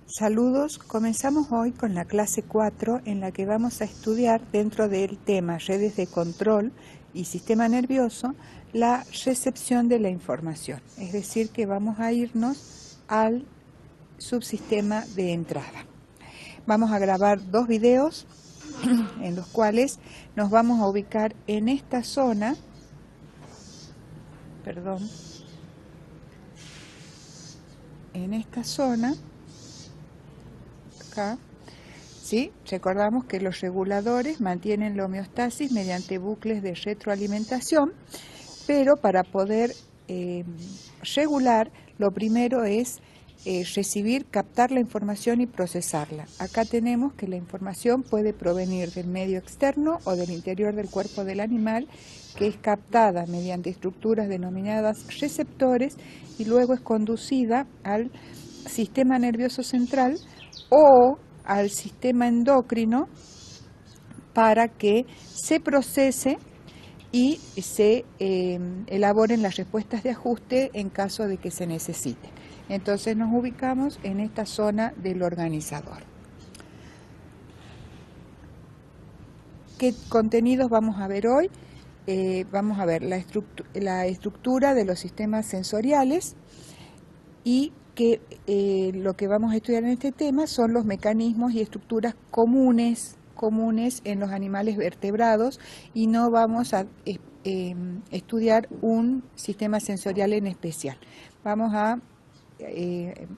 Saludos, comenzamos hoy con la clase 4 en la que vamos a estudiar dentro del tema redes de control y sistema nervioso la recepción de la información, es decir que vamos a irnos al subsistema de entrada. Vamos a grabar dos videos en los cuales nos vamos a ubicar en esta zona, acá, ¿sí? Recordamos que los reguladores mantienen la homeostasis mediante bucles de retroalimentación, pero para poder regular, lo primero es recibir, captar la información y procesarla. Acá tenemos que la información puede provenir del medio externo o del interior del cuerpo del animal, que es captada mediante estructuras denominadas receptores y luego es conducida al sistema nervioso central o al sistema endocrino para que se procese y se elaboren las respuestas de ajuste en caso de que se necesite. Entonces nos ubicamos en esta zona del organizador. ¿Qué contenidos vamos a ver hoy? Vamos a ver la estructura de los sistemas sensoriales y que lo que vamos a estudiar en este tema son los mecanismos y estructuras comunes en los animales vertebrados, y no vamos a estudiar un sistema sensorial en especial. Vamos a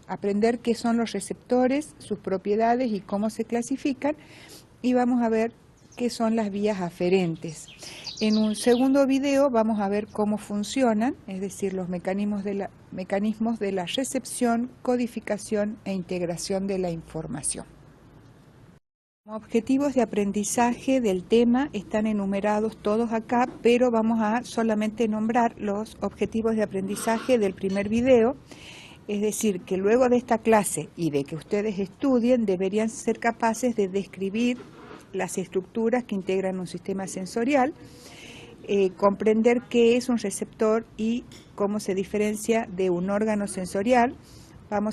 aprender qué son los receptores, sus propiedades y cómo se clasifican, y vamos a ver qué son las vías aferentes. En un segundo video vamos a ver cómo funcionan, es decir, los mecanismos de la recepción, codificación e integración de la información. Como objetivos de aprendizaje del tema están enumerados todos acá, pero vamos a solamente nombrar los objetivos de aprendizaje del primer video. Es decir, que luego de esta clase y de que ustedes estudien, deberían ser capaces de describir las estructuras que integran un sistema sensorial, comprender qué es un receptor y cómo se diferencia de un órgano sensorial. Van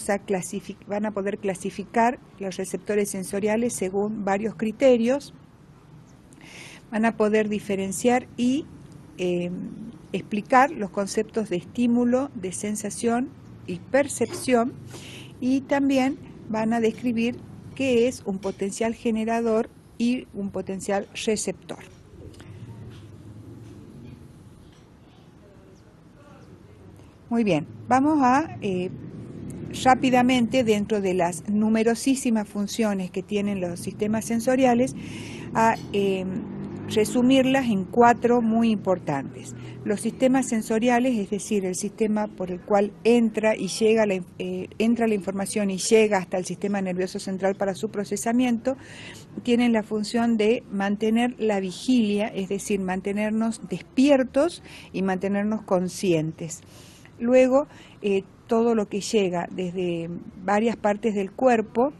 a poder clasificar los receptores sensoriales según varios criterios. Van a poder diferenciar y explicar los conceptos de estímulo, de sensación y percepción, y también van a describir qué es un potencial generador y un potencial receptor. Muy bien, vamos a rápidamente, dentro de las numerosísimas funciones que tienen los sistemas sensoriales, a resumirlas en cuatro muy importantes. Los sistemas sensoriales, es decir, el sistema por el cual entra la información y llega hasta el sistema nervioso central para su procesamiento, tienen la función de mantener la vigilia, es decir, mantenernos despiertos y mantenernos conscientes. Luego, todo lo que llega desde varias partes del cuerpo,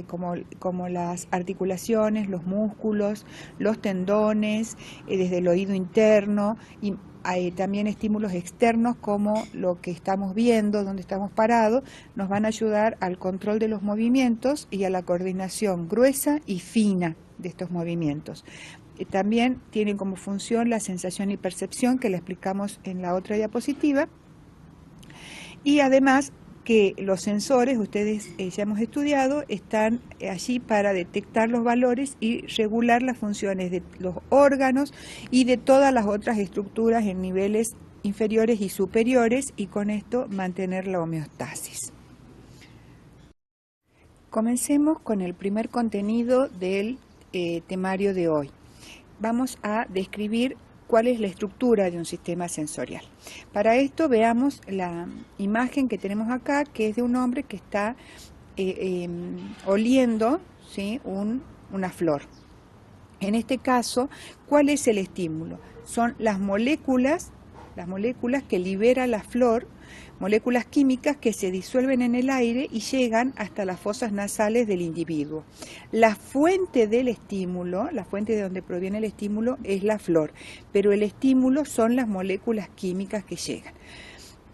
como las articulaciones, los músculos, los tendones, desde el oído interno, y hay también estímulos externos como lo que estamos viendo, donde estamos parados, nos van a ayudar al control de los movimientos y a la coordinación gruesa y fina de estos movimientos. También tienen como función la sensación y percepción, que la explicamos en la otra diapositiva. Y además que los sensores, ustedes ya hemos estudiado, están allí para detectar los valores y regular las funciones de los órganos y de todas las otras estructuras en niveles inferiores y superiores, y con esto mantener la homeostasis. Comencemos con el primer contenido del temario de hoy. Vamos a describir cuál es la estructura de un sistema sensorial. Para esto veamos la imagen que tenemos acá, que es de un hombre que está oliendo, ¿sí?, una flor. En este caso, ¿cuál es el estímulo? Son las moléculas que libera la flor, moléculas químicas que se disuelven en el aire y llegan hasta las fosas nasales del individuo. La fuente del estímulo, la fuente de donde proviene el estímulo, es la flor, pero el estímulo son las moléculas químicas que llegan.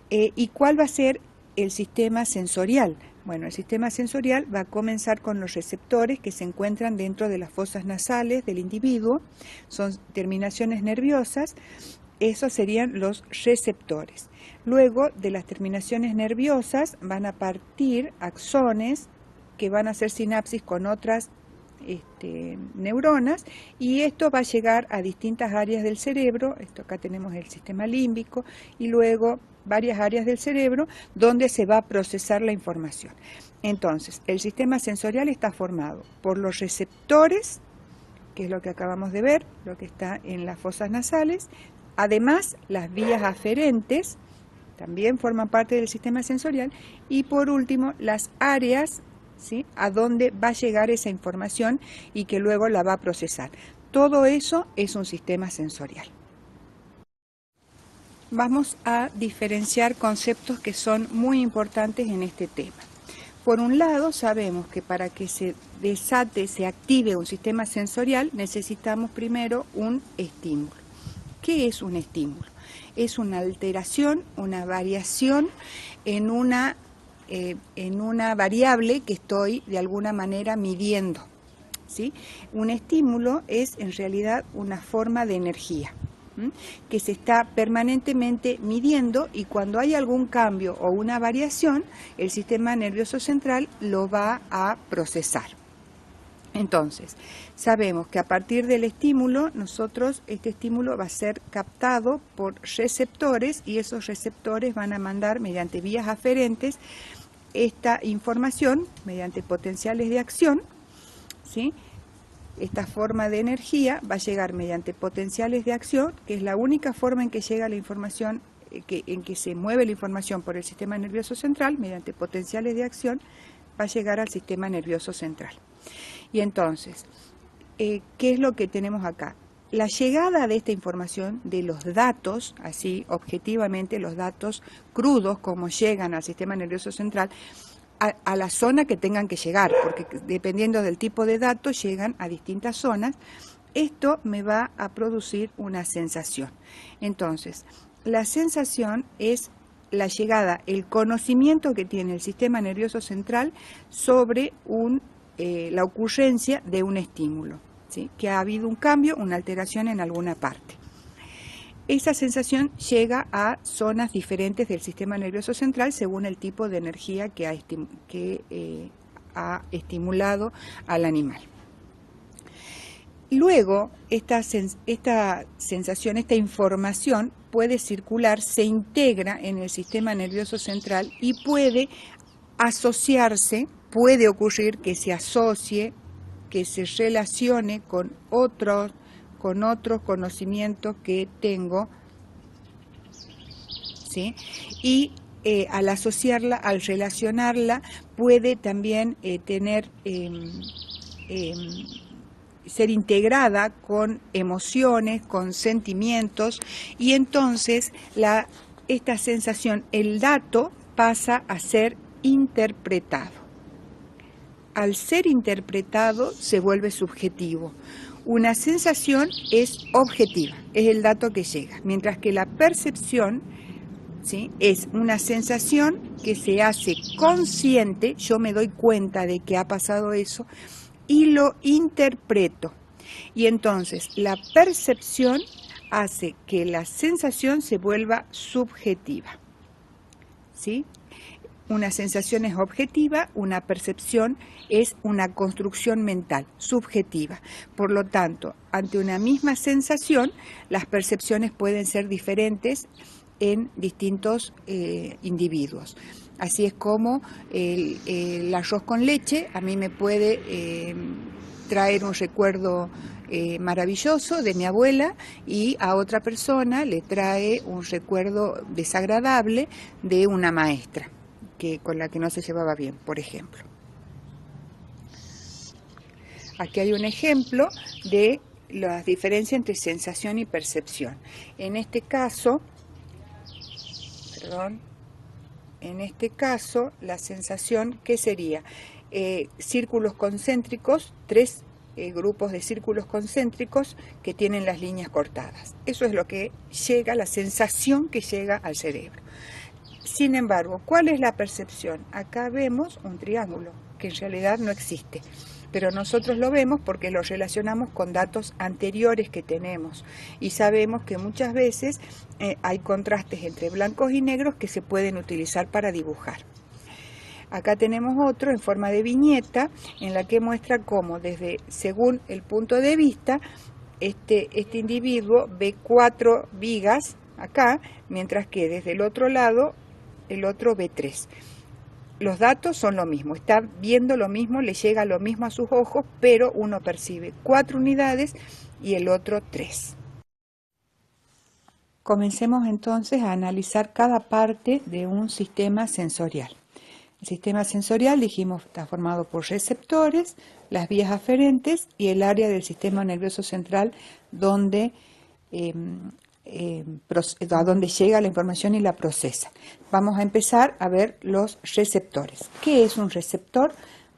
¿Y cuál va a ser el sistema sensorial. Bueno, el sistema sensorial va a comenzar con los receptores que se encuentran dentro de las fosas nasales del individuo, son terminaciones nerviosas, esos serían los receptores. Luego de las terminaciones nerviosas van a partir axones que van a hacer sinapsis con otras neuronas, y esto va a llegar a distintas áreas del cerebro. Acá tenemos el sistema límbico y luego varias áreas del cerebro donde se va a procesar la información. Entonces, el sistema sensorial está formado por los receptores, que es lo que acabamos de ver, lo que está en las fosas nasales. Además, las vías aferentes también forman parte del sistema sensorial, y por último, las áreas, ¿sí?, a donde va a llegar esa información y que luego la va a procesar. Todo eso es un sistema sensorial. Vamos a diferenciar conceptos que son muy importantes en este tema. Por un lado, sabemos que para que se desate, se active un sistema sensorial, necesitamos primero un estímulo. ¿Qué es un estímulo? Es una alteración, una variación en una variable que estoy de alguna manera midiendo, ¿sí? Un estímulo es en realidad una forma de energía que se está permanentemente midiendo, y cuando hay algún cambio o una variación, el sistema nervioso central lo va a procesar. Entonces, sabemos que a partir del estímulo, este estímulo va a ser captado por receptores, y esos receptores van a mandar mediante vías aferentes esta información mediante potenciales de acción, ¿sí? Esta forma de energía va a llegar mediante potenciales de acción, que es la única forma en que llega la información, en que se mueve la información por el sistema nervioso central. Mediante potenciales de acción va a llegar al sistema nervioso central. Y entonces, ¿qué es lo que tenemos acá? La llegada de esta información, de los datos, así objetivamente los datos crudos como llegan al sistema nervioso central, a la zona que tengan que llegar, porque dependiendo del tipo de datos llegan a distintas zonas. Esto me va a producir una sensación. Entonces, la sensación es la llegada, el conocimiento que tiene el sistema nervioso central sobre la ocurrencia de un estímulo, ¿sí?, que ha habido un cambio, una alteración en alguna parte. Esa sensación llega a zonas diferentes del sistema nervioso central según el tipo de energía que ha estimulado al animal. Luego, esta sensación, esta información puede circular, se integra en el sistema nervioso central y puede asociarse, puede ocurrir que se asocie, que se relacione con otros conocimientos que tengo, ¿sí? Y al asociarla, al relacionarla, puede también ser integrada con emociones, con sentimientos, y entonces esta sensación, el dato, pasa a ser interpretado. Al ser interpretado se vuelve subjetivo. Una sensación es objetiva, es el dato que llega, mientras que la percepción, ¿sí?, es una sensación que se hace consciente. Yo me doy cuenta de que ha pasado eso y lo interpreto. Y entonces la percepción hace que la sensación se vuelva subjetiva, ¿sí? Una sensación es objetiva, una percepción es una construcción mental, subjetiva. Por lo tanto, ante una misma sensación, las percepciones pueden ser diferentes en distintos individuos. Así es como el arroz con leche a mí me puede traer un recuerdo maravilloso de mi abuela, y a otra persona le trae un recuerdo desagradable de una maestra con la que no se llevaba bien, por ejemplo. Aquí hay un ejemplo de la diferencia entre sensación y percepción. En este caso, la sensación, ¿qué sería? Círculos concéntricos, 3 grupos de círculos concéntricos que tienen las líneas cortadas. Eso es lo que llega, la sensación que llega al cerebro. Sin embargo, ¿cuál es la percepción? Acá vemos un triángulo, que en realidad no existe, pero nosotros lo vemos porque lo relacionamos con datos anteriores que tenemos y sabemos que muchas veces hay contrastes entre blancos y negros que se pueden utilizar para dibujar. Acá tenemos otro en forma de viñeta en la que muestra cómo según el punto de vista este individuo ve 4 vigas acá, mientras que desde el otro lado el otro ve 3. Los datos son lo mismo, está viendo lo mismo, le llega lo mismo a sus ojos, pero uno percibe 4 unidades y el otro 3. Comencemos entonces a analizar cada parte de un sistema sensorial. El sistema sensorial, dijimos, está formado por receptores, las vías aferentes y el área del sistema nervioso central donde a donde llega la información y la procesa. Vamos a empezar a ver los receptores. ¿Qué es un receptor?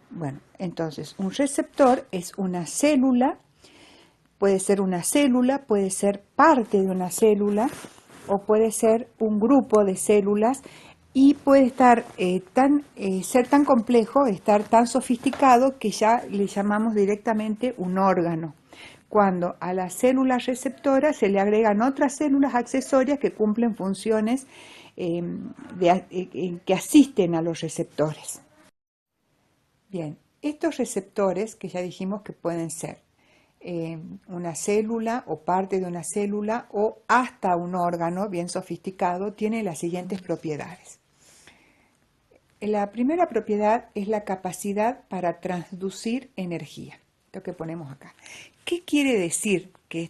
Bueno, entonces, un receptor es una célula, puede ser parte de una célula, o puede ser un grupo de células, y puede estar ser tan complejo, estar tan sofisticado, que ya le llamamos directamente un órgano, cuando a la célula receptora se le agregan otras células accesorias que cumplen funciones que asisten a los receptores. Bien, estos receptores, que ya dijimos que pueden ser una célula o parte de una célula o hasta un órgano bien sofisticado, tienen las siguientes propiedades. La primera propiedad es la capacidad para transducir energía. Lo que ponemos acá. ¿Qué quiere decir que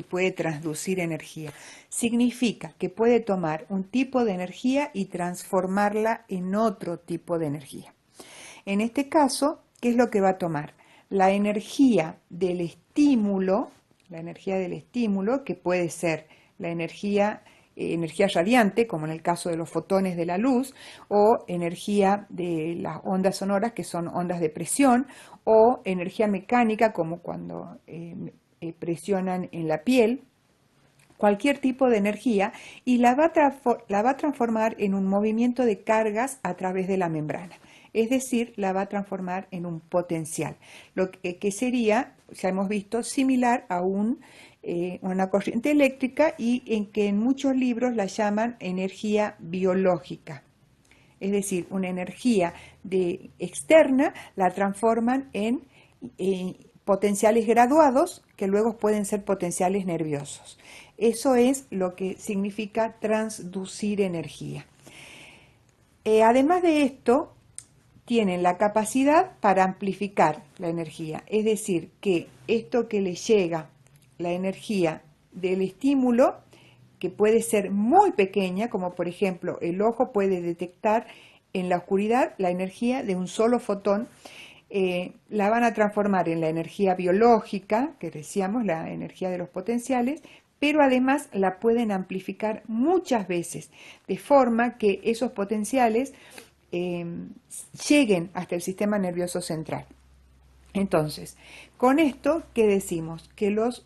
puede transducir energía? Significa que puede tomar un tipo de energía y transformarla en otro tipo de energía. En este caso, ¿qué es lo que va a tomar? La energía del estímulo, que puede ser la energía radiante, como en el caso de los fotones de la luz, o energía de las ondas sonoras, que son ondas de presión, o energía mecánica, como cuando presionan en la piel, cualquier tipo de energía, y la va a transformar en un movimiento de cargas a través de la membrana. Es decir, la va a transformar en un potencial, lo que sería, ya hemos visto, similar a una corriente eléctrica, y en que en muchos libros la llaman energía biológica. Es decir, una energía externa la transforman en potenciales graduados que luego pueden ser potenciales nerviosos. Eso es lo que significa transducir energía. Además de esto, tienen la capacidad para amplificar la energía, es decir, que esto que les llega, la energía del estímulo, que puede ser muy pequeña, como por ejemplo el ojo puede detectar en la oscuridad la energía de un solo fotón, la van a transformar en la energía biológica, que decíamos, la energía de los potenciales, pero además la pueden amplificar muchas veces, de forma que esos potenciales lleguen hasta el sistema nervioso central. Entonces, con esto, ¿qué decimos? Que los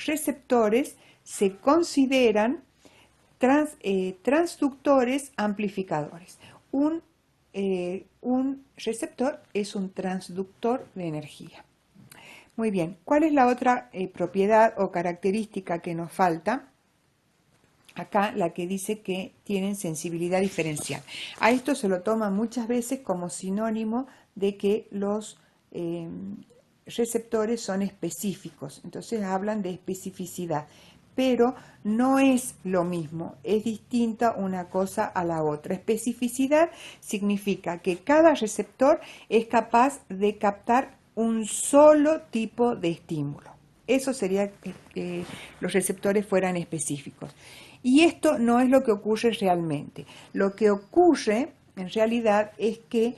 receptores se consideran transductores amplificadores. Un receptor es un transductor de energía. Muy bien, ¿cuál es la otra propiedad o característica que nos falta? Acá la que dice que tienen sensibilidad diferencial. A esto se lo toma muchas veces como sinónimo de que los receptores son específicos. Entonces hablan de especificidad. Pero no es lo mismo, es distinta una cosa a la otra. Especificidad significa que cada receptor es capaz de captar un solo tipo de estímulo. Eso sería que los receptores fueran específicos. Y esto no es lo que ocurre realmente. Lo que ocurre en realidad es que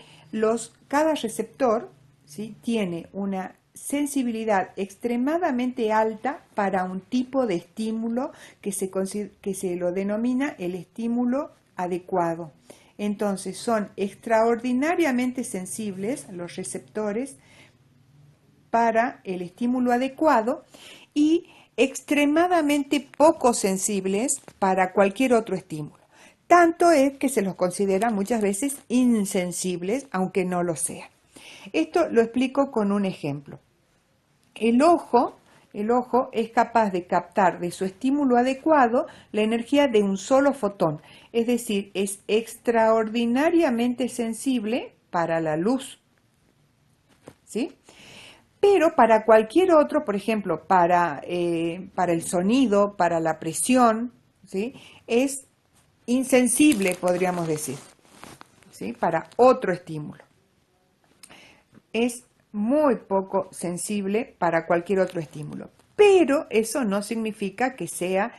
cada receptor, ¿sí?, tiene una sensibilidad extremadamente alta para un tipo de estímulo que se lo denomina el estímulo adecuado. Entonces son extraordinariamente sensibles los receptores para el estímulo adecuado, y extremadamente poco sensibles para cualquier otro estímulo. Tanto es que se los considera muchas veces insensibles, aunque no lo sean. Esto lo explico con un ejemplo. El ojo es capaz de captar de su estímulo adecuado la energía de un solo fotón, es decir, es extraordinariamente sensible para la luz, ¿sí? Pero para cualquier otro, por ejemplo, para el sonido, para la presión, ¿sí? Es insensible, podríamos decir, ¿sí? Para otro estímulo. Es muy poco sensible para cualquier otro estímulo, pero eso no significa que sea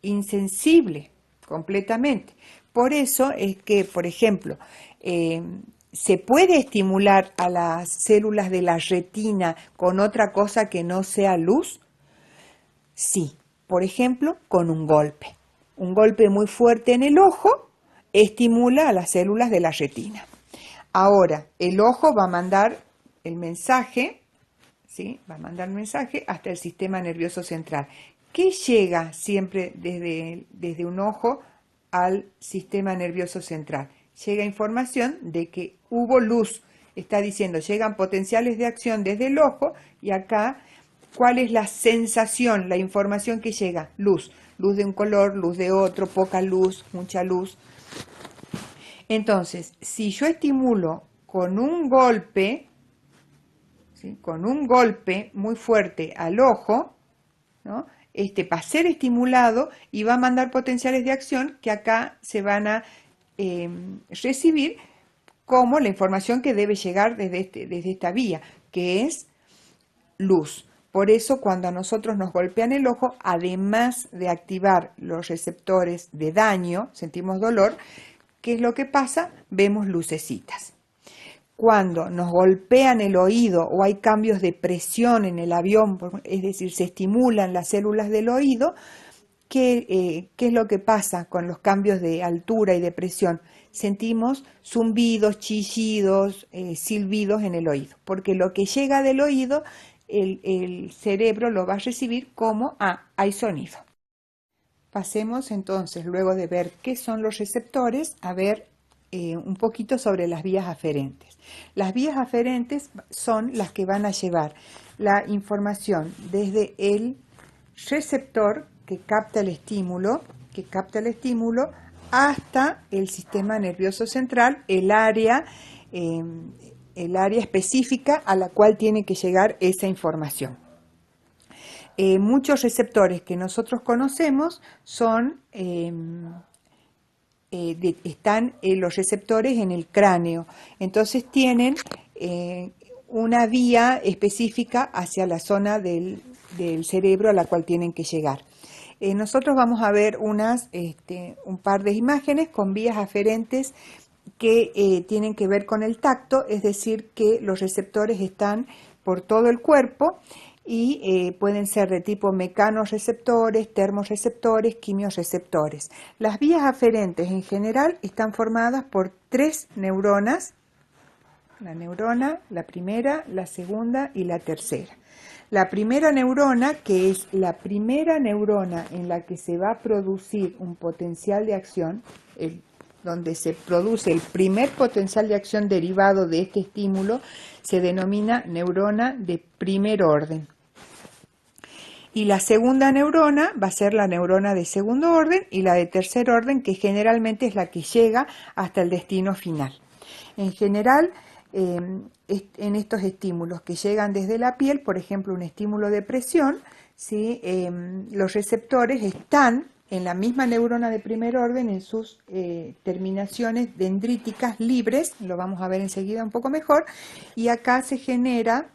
insensible completamente. Por eso es que, por ejemplo, se puede estimular a las células de la retina con otra cosa que no sea luz. Sí, por ejemplo, con un golpe. Un golpe muy fuerte en el ojo estimula a las células de la retina. Ahora, el ojo va a mandar el mensaje, ¿sí? Va a mandar el mensaje hasta el sistema nervioso central. ¿Qué llega siempre desde un ojo al sistema nervioso central? Llega información de que hubo luz. Está diciendo, llegan potenciales de acción desde el ojo y acá, ¿cuál es la sensación, la información que llega? Luz. Luz de un color, luz de otro, poca luz, mucha luz. Entonces, si yo estimulo con un golpe, ¿sí? Con un golpe muy fuerte al ojo, ¿no? Va a ser estimulado y va a mandar potenciales de acción que acá se van a recibir como la información que debe llegar desde esta vía, que es luz. Por eso cuando a nosotros nos golpean el ojo, además de activar los receptores de daño, sentimos dolor, ¿qué es lo que pasa? Vemos lucecitas. Cuando nos golpean el oído o hay cambios de presión en el avión, es decir, se estimulan las células del oído, ¿qué es lo que pasa con los cambios de altura y de presión? Sentimos zumbidos, chillidos, silbidos en el oído, porque lo que llega del oído, el cerebro lo va a recibir como, hay sonido. Pasemos entonces, luego de ver qué son los receptores, a ver un poquito sobre las vías aferentes. Las vías aferentes son las que van a llevar la información desde el receptor que capta el estímulo, hasta el sistema nervioso central, el área específica a la cual tiene que llegar esa información. Muchos receptores que nosotros conocemos son están los receptores en el cráneo, entonces tienen una vía específica hacia la zona del cerebro a la cual tienen que llegar. Nosotros vamos a ver un par de imágenes con vías aferentes que tienen que ver con el tacto, es decir, que los receptores están por todo el cuerpo y pueden ser de tipo mecanorreceptores, termorreceptores, quimiorreceptores. Las vías aferentes en general están formadas por 3 neuronas, la neurona, la primera, la segunda y la tercera. La primera neurona, que es la primera neurona en la que se va a producir un potencial de acción, donde se produce el primer potencial de acción derivado de este estímulo, se denomina neurona de primer orden. Y la segunda neurona va a ser la neurona de segundo orden y la de tercer orden, que generalmente es la que llega hasta el destino final. En general, en estos estímulos que llegan desde la piel, por ejemplo, un estímulo de presión, ¿sí? Los receptores están en la misma neurona de primer orden en sus terminaciones dendríticas libres, lo vamos a ver enseguida un poco mejor, y acá se genera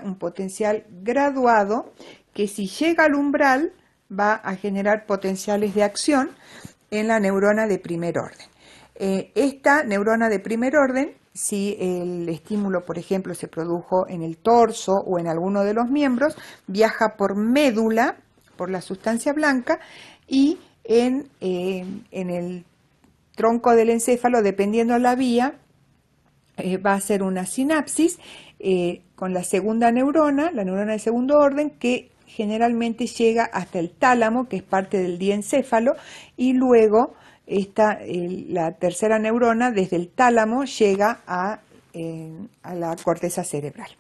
un potencial graduado que si llega al umbral va a generar potenciales de acción en la neurona de primer orden. Esta neurona de primer orden, si el estímulo, por ejemplo, se produjo en el torso o en alguno de los miembros, viaja por médula, por la sustancia blanca, y en el tronco del encéfalo, dependiendo de la vía, va a ser una sinapsis con la segunda neurona, la neurona de segundo orden, que generalmente llega hasta el tálamo, que es parte del diencéfalo, y luego la tercera neurona desde el tálamo llega a la corteza cerebral.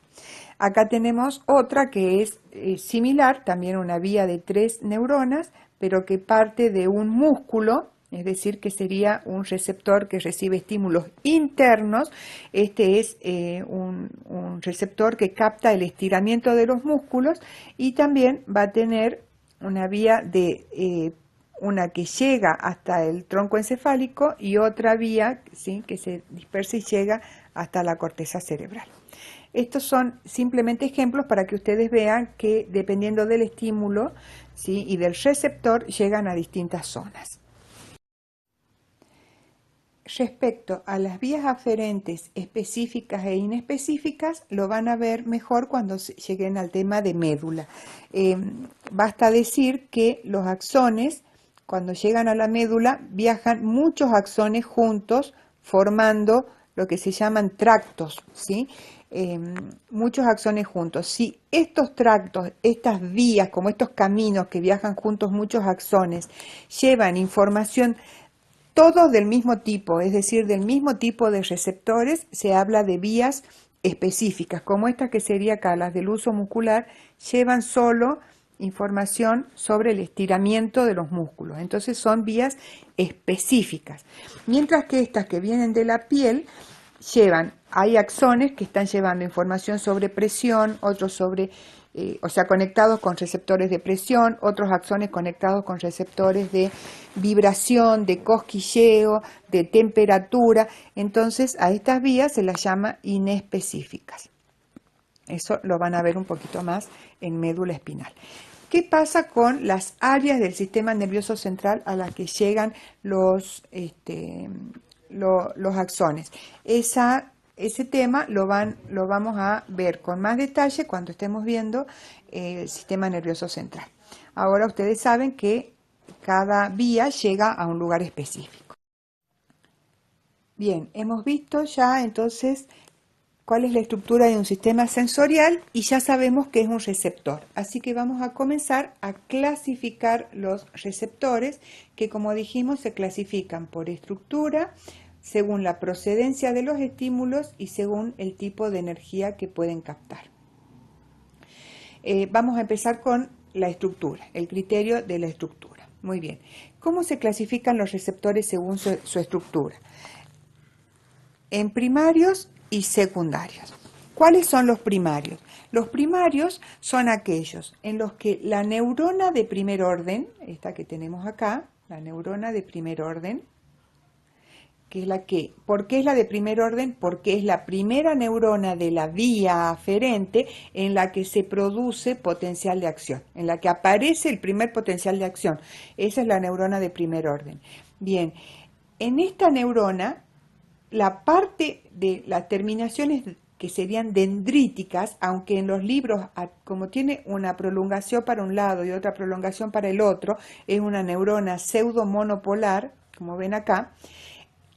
Acá tenemos otra que es similar, también una vía de 3 neuronas, pero que parte de un músculo, es decir, que sería un receptor que recibe estímulos internos. Este es un receptor que capta el estiramiento de los músculos, y también va a tener una vía de una que llega hasta el tronco encefálico y otra vía, ¿sí?, que se dispersa y llega hasta la corteza cerebral. Estos son simplemente ejemplos para que ustedes vean que dependiendo del estímulo, ¿sí?, y del receptor llegan a distintas zonas. Respecto a las vías aferentes específicas e inespecíficas, lo van a ver mejor cuando lleguen al tema de médula. Basta decir que los axones, cuando llegan a la médula, viajan muchos axones juntos, formando lo que se llaman tractos, ¿sí? Muchos axones juntos. Si estos tractos, estas vías, como estos caminos que viajan juntos muchos axones, llevan información todos del mismo tipo, es decir, del mismo tipo de receptores, se habla de vías específicas, como estas que sería acá, las del uso muscular, llevan solo información sobre el estiramiento de los músculos, entonces son vías específicas, mientras que estas que vienen de la piel hay axones que están llevando información sobre presión, otros sobre, conectados con receptores de presión, otros axones conectados con receptores de vibración, de cosquilleo, de temperatura. Entonces a estas vías se las llama inespecíficas. Eso lo van a ver un poquito más en médula espinal. ¿Qué pasa con las áreas del sistema nervioso central a las que llegan los axones? Ese tema lo vamos a ver con más detalle cuando estemos viendo el sistema nervioso central. Ahora ustedes saben que cada vía llega a un lugar específico. Bien, hemos visto ya entonces cuál es la estructura de un sistema sensorial y ya sabemos que es un receptor. Así que vamos a comenzar a clasificar los receptores, que como dijimos se clasifican por estructura, según la procedencia de los estímulos y según el tipo de energía que pueden captar. Vamos a empezar con la estructura, el criterio de la estructura. Muy bien. ¿Cómo se clasifican los receptores según su estructura? En primarios y secundarios. ¿Cuáles son los primarios? Los primarios son aquellos en los que la neurona de primer orden, esta que tenemos acá, la neurona de primer orden, que es ¿por qué es la de primer orden? Porque es la primera neurona de la vía aferente en la que se produce potencial de acción, en la que aparece el primer potencial de acción. Esa es la neurona de primer orden. Bien, en esta neurona, la parte de las terminaciones que serían dendríticas, aunque en los libros, como tiene una prolongación para un lado y otra prolongación para el otro, es una neurona pseudomonopolar, como ven acá,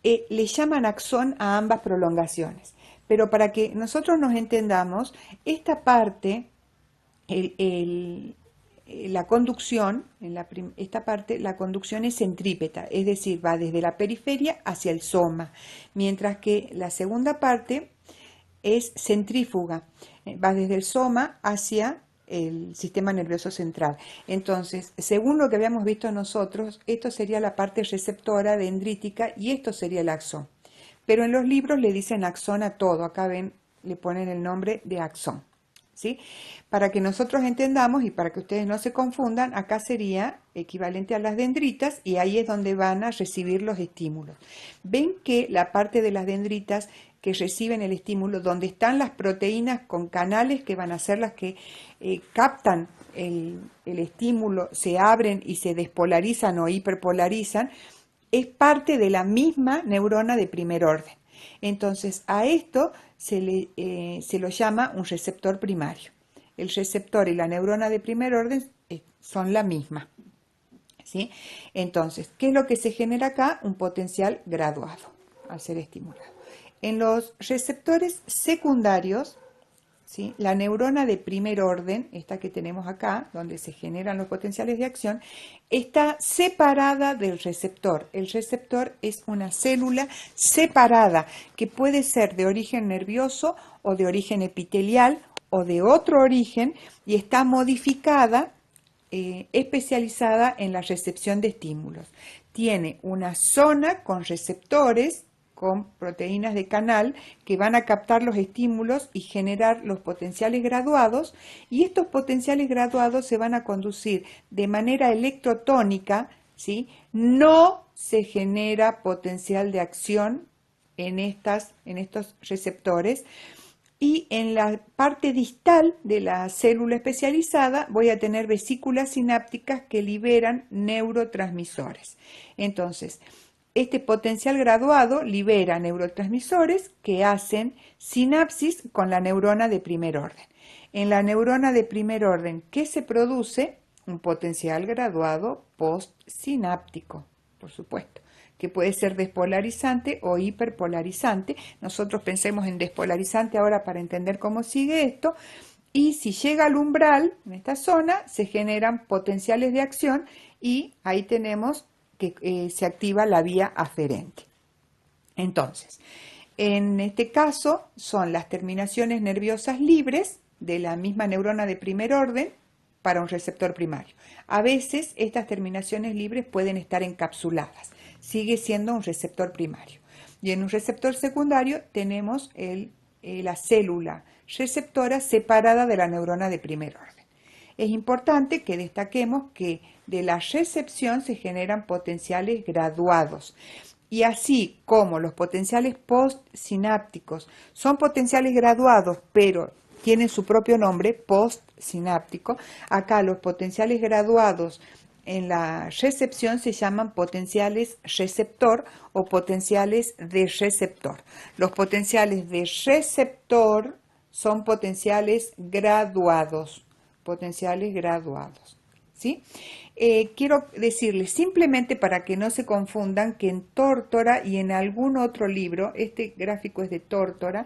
le llaman axón a ambas prolongaciones. Pero para que nosotros nos entendamos, esta parte, la conducción, la conducción es centrípeta, es decir, va desde la periferia hacia el soma, mientras que la segunda parte es centrífuga, va desde el soma hacia el sistema nervioso central. Entonces, según lo que habíamos visto nosotros, esto sería la parte receptora dendrítica y esto sería el axón. Pero en los libros le dicen axón a todo, acá ven, le ponen el nombre de axón, ¿sí? Para que nosotros entendamos y para que ustedes no se confundan, acá sería equivalente a las dendritas y ahí es donde van a recibir los estímulos. Ven que la parte de las dendritas que reciben el estímulo, donde están las proteínas con canales que van a ser las que captan el estímulo, se abren y se despolarizan o hiperpolarizan, es parte de la misma neurona de primer orden. Entonces a esto se lo llama un receptor primario. El receptor y la neurona de primer orden son la misma, ¿sí? Entonces, ¿qué es lo que se genera acá? Un potencial graduado al ser estimulado. En los receptores secundarios ¿sí? La neurona de primer orden, esta que tenemos acá, donde se generan los potenciales de acción, está separada del receptor. El receptor es una célula separada que puede ser de origen nervioso o de origen epitelial o de otro origen y está modificada, especializada en la recepción de estímulos. Tiene una zona con receptores, con proteínas de canal que van a captar los estímulos y generar los potenciales graduados, y estos potenciales graduados se van a conducir de manera electrotónica, ¿sí? No se genera potencial de acción en estos receptores, y en la parte distal de la célula especializada voy a tener vesículas sinápticas que liberan neurotransmisores. Entonces, este potencial graduado libera neurotransmisores que hacen sinapsis con la neurona de primer orden. En la neurona de primer orden, ¿qué se produce? Un potencial graduado postsináptico, por supuesto, que puede ser despolarizante o hiperpolarizante. Nosotros pensemos en despolarizante ahora para entender cómo sigue esto. Y si llega al umbral, en esta zona, se generan potenciales de acción y ahí tenemos que se activa la vía aferente. Entonces, en este caso son las terminaciones nerviosas libres de la misma neurona de primer orden para un receptor primario. A veces estas terminaciones libres pueden estar encapsuladas. Sigue siendo un receptor primario. Y en un receptor secundario tenemos la célula receptora separada de la neurona de primer orden. Es importante que destaquemos que de la recepción se generan potenciales graduados. Y así como los potenciales postsinápticos son potenciales graduados, pero tienen su propio nombre, postsináptico, acá los potenciales graduados en la recepción se llaman potenciales receptor o potenciales de receptor. Los potenciales de receptor son potenciales graduados, ¿sí? Quiero decirles simplemente para que no se confundan que en Tórtora y en algún otro libro, este gráfico es de Tórtora,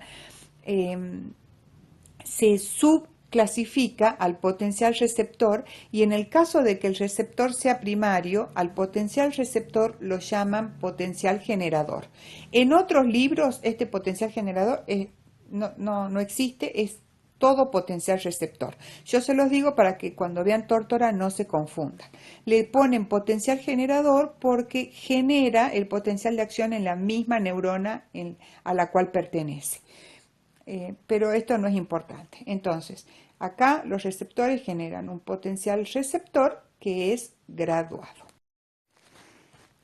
se subclasifica al potencial receptor, y en el caso de que el receptor sea primario, al potencial receptor lo llaman potencial generador. En otros libros este potencial generador no existe, es todo potencial receptor. Yo se los digo para que cuando vean Tórtora no se confundan. Le ponen potencial generador porque genera el potencial de acción en la misma neurona a la cual pertenece. Pero esto no es importante. Entonces, acá los receptores generan un potencial receptor que es graduado.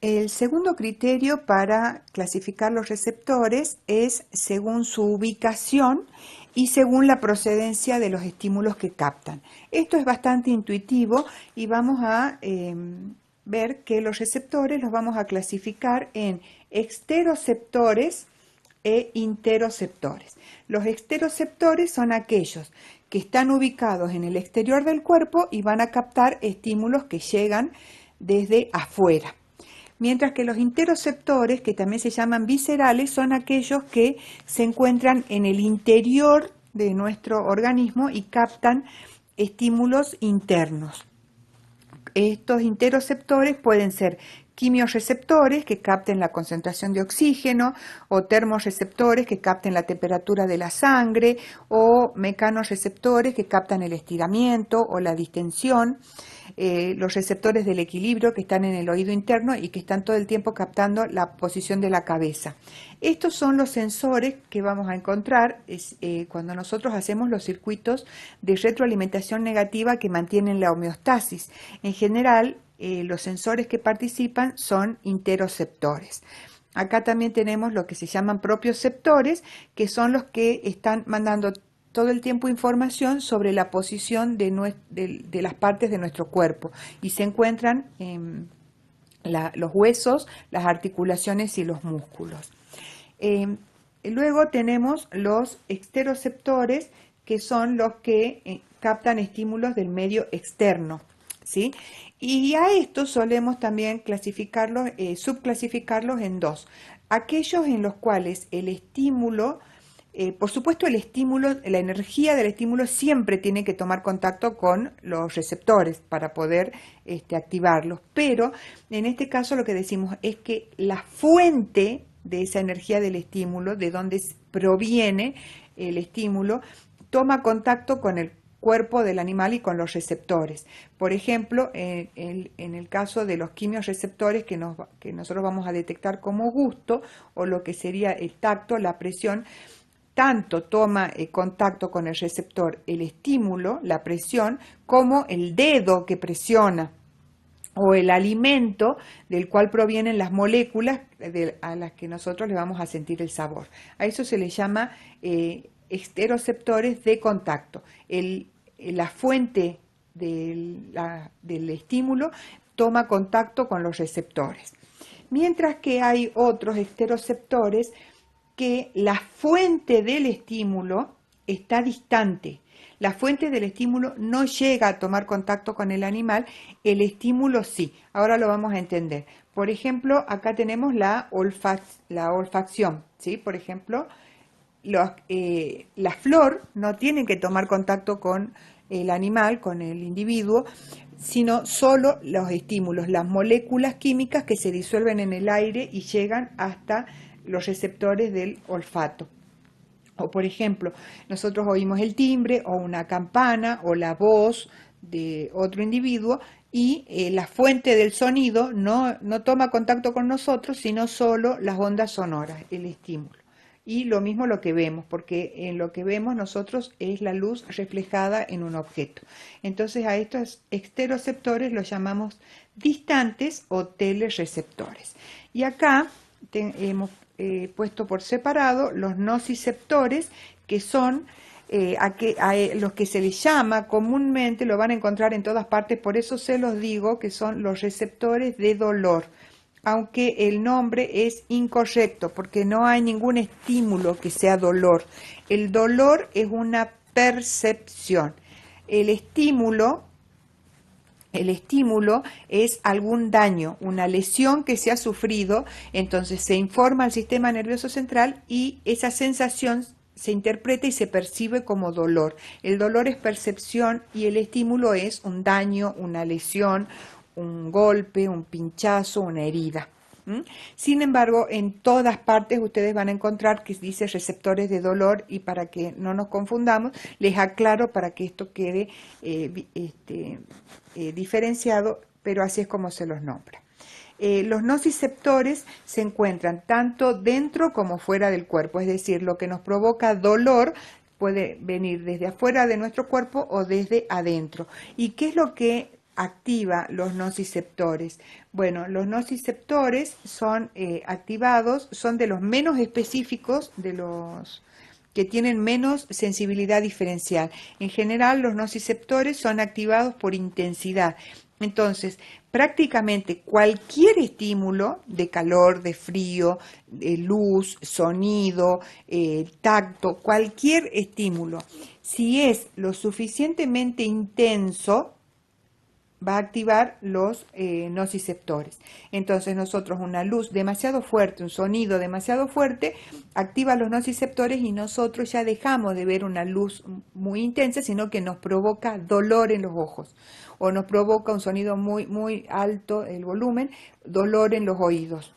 El segundo criterio para clasificar los receptores es según su ubicación y según la procedencia de los estímulos que captan. Esto es bastante intuitivo y vamos a ver que los receptores los vamos a clasificar en exteroceptores e interoceptores. Los exteroceptores son aquellos que están ubicados en el exterior del cuerpo y van a captar estímulos que llegan desde afuera. Mientras que los interoceptores, que también se llaman viscerales, son aquellos que se encuentran en el interior de nuestro organismo y captan estímulos internos. Estos interoceptores pueden ser quimioreceptores que capten la concentración de oxígeno, o termorreceptores que capten la temperatura de la sangre, o mecanoreceptores que captan el estiramiento o la distensión, los receptores del equilibrio que están en el oído interno y que están todo el tiempo captando la posición de la cabeza. Estos son los sensores que vamos a encontrar cuando nosotros hacemos los circuitos de retroalimentación negativa que mantienen la homeostasis. En general, los sensores que participan son interoceptores. Acá también tenemos lo que se llaman propioceptores, que son los que están mandando todo el tiempo información sobre la posición de las partes de nuestro cuerpo, y se encuentran en los huesos, las articulaciones y los músculos. Luego tenemos los exteroceptores, que son los que captan estímulos del medio externo, ¿sí? Y a estos solemos también subclasificarlos en dos: aquellos en los cuales el estímulo Por supuesto, el estímulo, la energía del estímulo siempre tiene que tomar contacto con los receptores para poder activarlos, pero en este caso lo que decimos es que la fuente de esa energía del estímulo, de donde proviene el estímulo, toma contacto con el cuerpo del animal y con los receptores. Por ejemplo, en el caso de los quimiorreceptores que nosotros vamos a detectar como gusto, o lo que sería el tacto, la presión, tanto toma contacto con el receptor el estímulo, la presión, como el dedo que presiona, o el alimento del cual provienen las moléculas a las que nosotros le vamos a sentir el sabor. A eso se le llama esteroceptores de contacto. La fuente del estímulo toma contacto con los receptores. Mientras que hay otros esteroceptores que la fuente del estímulo está distante. La fuente del estímulo no llega a tomar contacto con el animal, el estímulo sí. Ahora lo vamos a entender. Por ejemplo, acá tenemos la olfacción, ¿sí? Por ejemplo, la flor no tiene que tomar contacto con el animal, con el individuo, sino solo los estímulos, las moléculas químicas que se disuelven en el aire y llegan hasta los receptores del olfato. O por ejemplo, nosotros oímos el timbre o una campana o la voz de otro individuo y la fuente del sonido no toma contacto con nosotros, sino solo las ondas sonoras, el estímulo. Y lo mismo lo que vemos, porque en lo que vemos nosotros es la luz reflejada en un objeto. Entonces a estos esteroceptores los llamamos distantes o telereceptores. Y acá hemos puesto por separado los nociceptores, que son los que se les llama comúnmente, lo van a encontrar en todas partes, por eso se los digo que son los receptores de dolor, aunque el nombre es incorrecto, porque no hay ningún estímulo que sea dolor. El dolor es una percepción. El estímulo es algún daño, una lesión que se ha sufrido, entonces se informa al sistema nervioso central y esa sensación se interpreta y se percibe como dolor. El dolor es percepción y el estímulo es un daño, una lesión, un golpe, un pinchazo, una herida. Sin embargo, en todas partes ustedes van a encontrar que dice receptores de dolor, y para que no nos confundamos, les aclaro para que esto quede diferenciado, pero así es como se los nombra. Los nociceptores se encuentran tanto dentro como fuera del cuerpo, es decir, lo que nos provoca dolor puede venir desde afuera de nuestro cuerpo o desde adentro. ¿Y qué es lo que activa los nociceptores? Bueno, los nociceptores son activados, son de los menos específicos, de los que tienen menos sensibilidad diferencial. En general, los nociceptores son activados por intensidad. Entonces, prácticamente cualquier estímulo de calor, de frío, de luz, sonido, tacto, cualquier estímulo, si es lo suficientemente intenso, va a activar los nociceptores. Entonces nosotros, una luz demasiado fuerte, un sonido demasiado fuerte, activa los nociceptores y nosotros ya dejamos de ver una luz muy intensa, sino que nos provoca dolor en los ojos, o nos provoca un sonido muy, muy alto, el volumen, dolor en los oídos.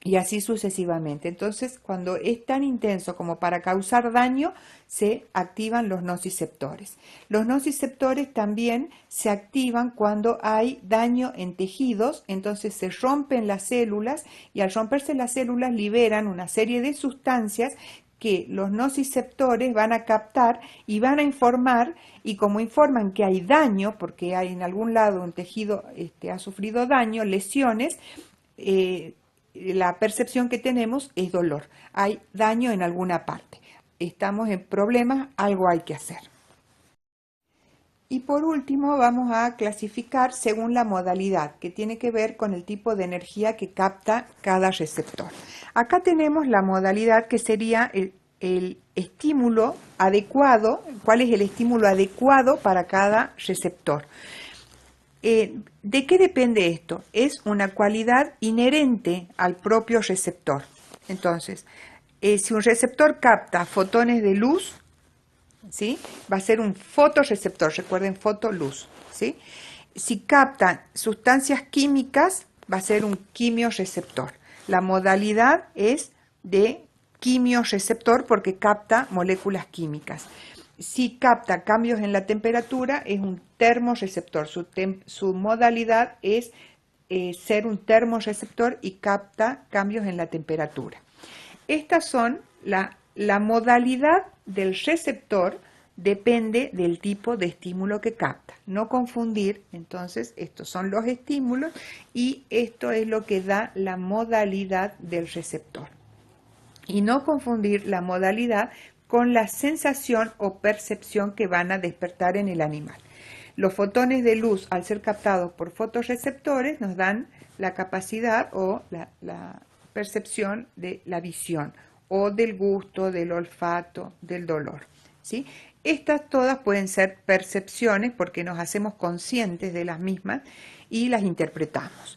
Y así sucesivamente. Entonces, cuando es tan intenso como para causar daño, se activan los nociceptores. Los nociceptores también se activan cuando hay daño en tejidos, entonces se rompen las células y al romperse las células liberan una serie de sustancias que los nociceptores van a captar y van a informar, y como informan que hay daño, porque hay en algún lado un tejido ha sufrido daño, lesiones, la percepción que tenemos es dolor, hay daño en alguna parte, estamos en problemas, algo hay que hacer. Y por último vamos a clasificar según la modalidad, que tiene que ver con el tipo de energía que capta cada receptor. Acá tenemos la modalidad que sería el estímulo adecuado, cuál es el estímulo adecuado para cada receptor. ¿De qué depende esto? Es una cualidad inherente al propio receptor. Entonces, Si un receptor capta fotones de luz, ¿sí?, va a ser un fotorreceptor, recuerden, fotoluz, ¿sí? Si capta sustancias químicas, va a ser un quimioreceptor. La modalidad es de quimioreceptor porque capta moléculas químicas. Si capta cambios en la temperatura, es un termorreceptor. Su modalidad es ser un termorreceptor y capta cambios en la temperatura. Estas son la modalidad del receptor, depende del tipo de estímulo que capta. No confundir, entonces, estos son los estímulos y esto es lo que da la modalidad del receptor. Y no confundir la modalidad con la sensación o percepción que van a despertar en el animal. Los fotones de luz, al ser captados por fotorreceptores, nos dan la capacidad o la percepción de la visión, o del gusto, del olfato, del dolor, ¿sí? Estas todas pueden ser percepciones porque nos hacemos conscientes de las mismas y las interpretamos.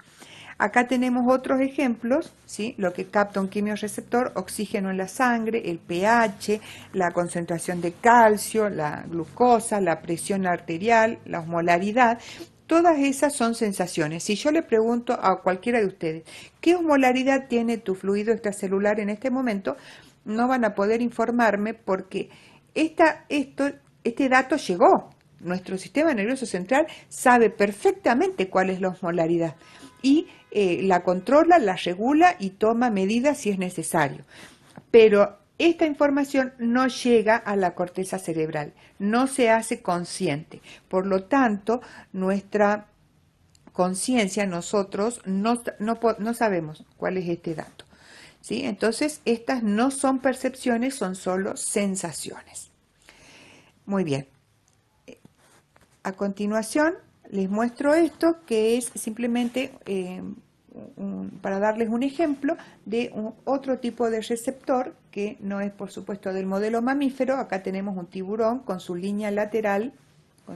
Acá tenemos otros ejemplos, ¿sí? Lo que capta un quimioreceptor: oxígeno en la sangre, el pH, la concentración de calcio, la glucosa, la presión arterial, la osmolaridad. Todas esas son sensaciones. Si yo le pregunto a cualquiera de ustedes, ¿qué osmolaridad tiene tu fluido extracelular en este momento?, no van a poder informarme porque este dato llegó. Nuestro sistema nervioso central sabe perfectamente cuál es la osmolaridad y la controla, la regula y toma medidas si es necesario. Pero esta información no llega a la corteza cerebral, no se hace consciente. Por lo tanto, nuestra conciencia, nosotros no sabemos cuál es este dato, ¿sí? Entonces, estas no son percepciones, son solo sensaciones. Muy bien. A continuación, les muestro esto, que es simplemente para darles un ejemplo de otro tipo de receptor que no es, por supuesto, del modelo mamífero. Acá tenemos un tiburón con su línea lateral, a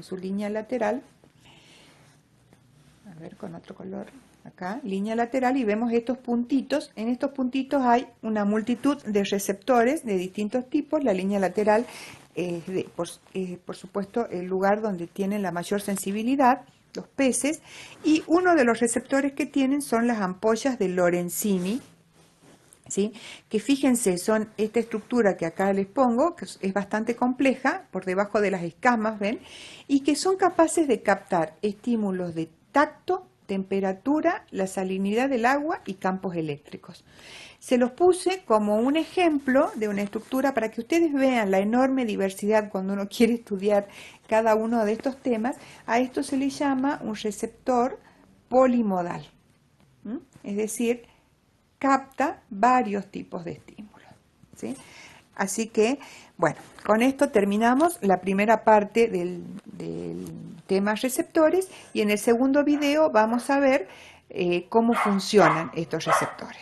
ver, con otro color, acá, línea lateral, y vemos estos puntitos. En estos puntitos hay una multitud de receptores de distintos tipos. La línea lateral es, por supuesto, el lugar donde tienen la mayor sensibilidad los peces, y uno de los receptores que tienen son las ampollas de Lorenzini, ¿sí? Que fíjense, son esta estructura que acá les pongo, que es bastante compleja, por debajo de las escamas, ¿ven? Y que son capaces de captar estímulos de tacto, temperatura, la salinidad del agua y campos eléctricos. Se los puse como un ejemplo de una estructura para que ustedes vean la enorme diversidad cuando uno quiere estudiar cada uno de estos temas. A esto se le llama un receptor polimodal, es decir, capta varios tipos de estímulos, ¿sí? Así que, bueno, con esto terminamos la primera parte del tema receptores, y en el segundo video vamos a ver cómo funcionan estos receptores.